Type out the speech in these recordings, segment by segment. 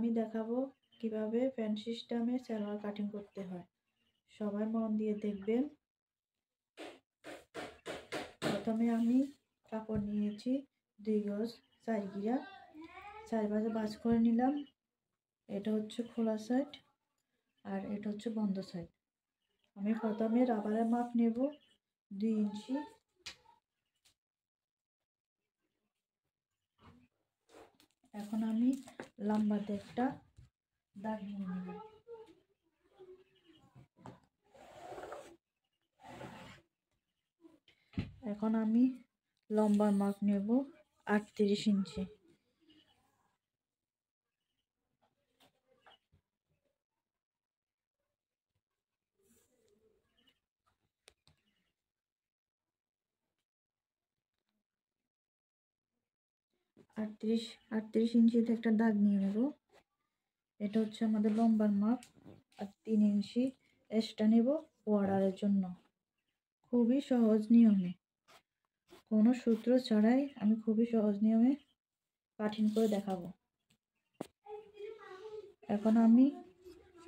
আমি দেখাবো কিভাবে প্যান্ট সিস্টেমে সালোয়ার কাটিং করতে হয়। সবাই মন দিয়ে দেখবেন। প্রথমে আমি কাপড় নিয়েছি 2 গজ 4 গিরা, 4 ভাঁজে ভাঁজ করে নিলাম। এটা হচ্ছে খোলা সাইড আর এটা হচ্ছে বন্ধ সাইড। আমি প্রথমে রাবারের মাপ নেব 2 ইঞ্চি। এখন আমি লম্বাতে একটা দাগ নিয়ে নেব। এখন আমি লম্বার মাপ নেব 38 ইঞ্চি। আটত্রিশ ইঞ্চিতে একটা দাগ নিয়ে নেব। এটা হচ্ছে আমাদের লম্বার মাপ। আর 3 ইঞ্চি এক্সট্রা নেব বর্ডারের জন্য। খুবই সহজ নিয়মে, কোনো সূত্র ছাড়াই আমি খুবই সহজ নিয়মে কাটিং করে দেখাবো। এখন আমি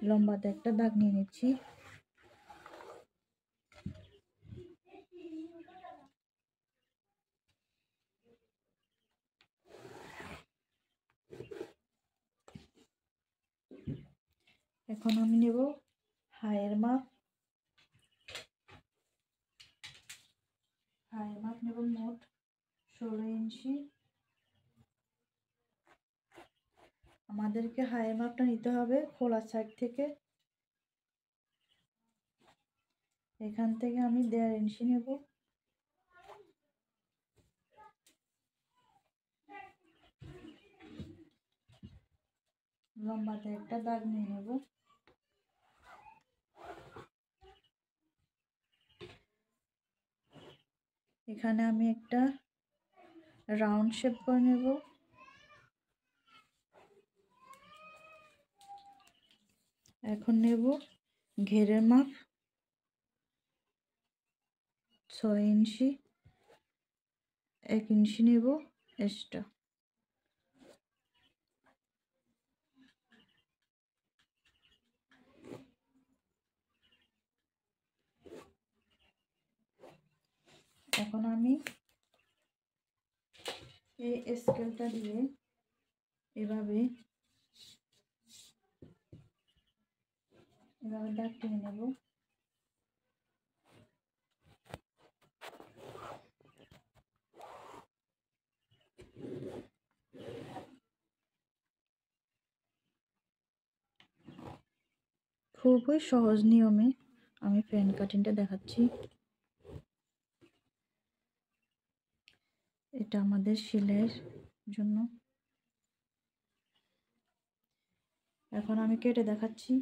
লম্বাতে একটা দাগ নিয়ে নিচ্ছি। এখন আমি নেব হাইয়ের মাপ। হাইয়ের মাপ নেব মোট 16 ইঞ্চি। আমাদেরকে হাইয়ের মাপটা নিতে হবে খোলা সাইড থেকে। এখান থেকে আমি 1.5 ইঞ্চি নেব। লম্বাতে একটা দাগ নিয়ে নেব। এখানে আমি একটা রাউন্ড শেপ করে নেব। এখন নেব ঘেরের মাপ 6 ইঞ্চি। 1 ইঞ্চি নেব এক্সট্রা। এখন আমি এই স্কেলটা দিয়ে এভাবে দাগ টেনে নেব। খুবই সহজ নিয়মে আমি প্যান্ট কাটিংটা দেখাচ্ছি। এটা আমাদের সেলাইয়ের জন্য। এখন আমি কেটে দেখাচ্ছি।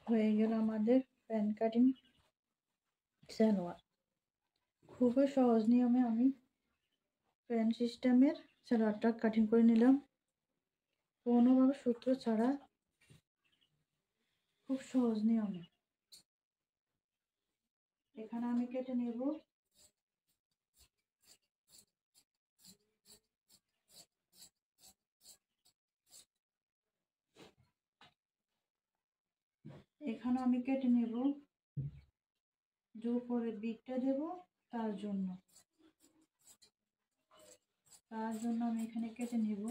হয়ে গেল আমাদের প্যান্ট কাটিং সালোয়ার। খুবই সহজ নিয়মে আমি প্যান্ট সিস্টেমের সালোয়ারটা কাটিং করে নিলাম, কোনোভাবে সূত্র ছাড়া, খুব সহজ নিয়মে। এখানে আমি কেটে নেব। এখানে আমি কেটে নেব যে উপরের দিকটা দেব তার জন্য। তার জন্য আমি এখানে কেটে নেব।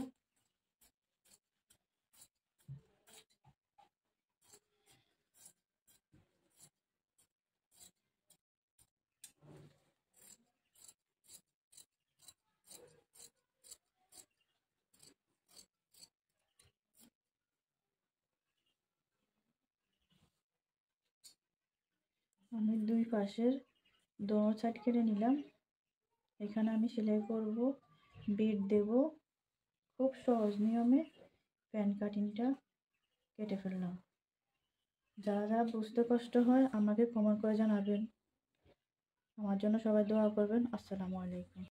আমি দুই পাশের দোনো সাইড কেটে নিলাম। এখানে আমি সেলাই করব, বিট দেব। খুব সহজ নিয়মে প্যান কাটিংটা কেটে ফেললাম। যারা যারা বুঝতে কষ্ট হয় আমাকে কমেন্ট করে জানাবেন। আমার জন্য সবাই দোয়া করবেন। আসসালামু আলাইকুম।